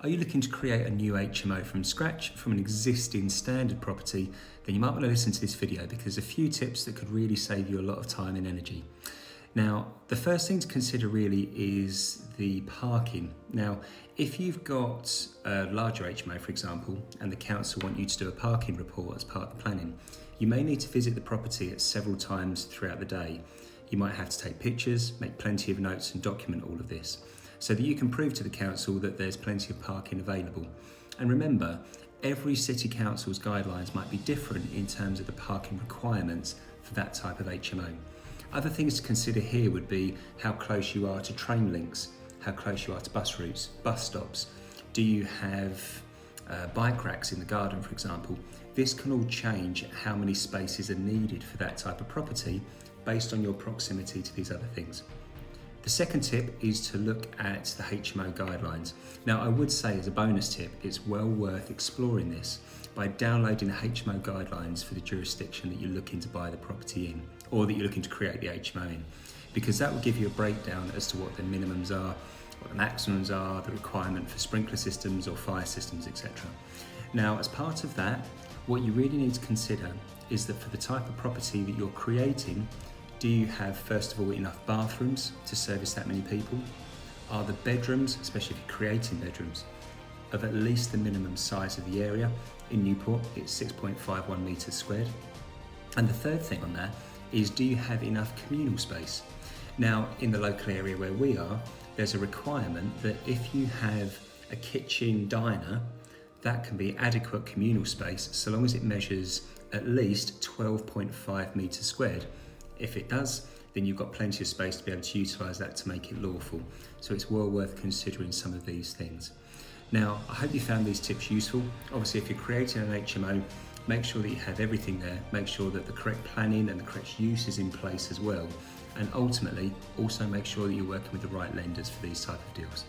Are you looking to create a new HMO from scratch from an existing standard property? Then you might want to listen to this video because there's a few tips that could really save you a lot of time and energy. Now, the first thing to consider really is the parking. Now, if you've got a larger HMO, for example, and the council want you to do a parking report as part of the planning, you may need to visit the property at several times throughout the day. You might have to take pictures, make plenty of notes and document all of this, so that you can prove to the council that there's plenty of parking available. And remember, every city council's guidelines might be different in terms of the parking requirements for that type of HMO. Other things to consider here would be how close you are to train links, how close you are to bus routes, bus stops. Do you have bike racks in the garden, for example? This can all change how many spaces are needed for that type of property based on your proximity to these other things. The second tip is to look at the HMO guidelines. Now, I would say as a bonus tip, it's well worth exploring this by downloading the HMO guidelines for the jurisdiction that you're looking to buy the property in, or that you're looking to create the HMO in, because that will give you a breakdown as to what the minimums are, what the maximums are, the requirement for sprinkler systems or fire systems, etc. Now, as part of that, what you really need to consider is that for the type of property that you're creating, do you have, first of all, enough bathrooms to service that many people? Are the bedrooms, especially if you're creating bedrooms, of at least the minimum size of the area? In Newport, it's 6.51 metres squared. And the third thing on that is, do you have enough communal space? Now, in the local area where we are, there's a requirement that if you have a kitchen diner, that can be adequate communal space so long as it measures at least 12.5 metres squared. If it does, then you've got plenty of space to be able to utilise that to make it lawful. So it's well worth considering some of these things. Now, I hope you found these tips useful. Obviously, if you're creating an HMO, make sure that you have everything there. Make sure that the correct planning and the correct use is in place as well. And ultimately, also make sure that you're working with the right lenders for these type of deals.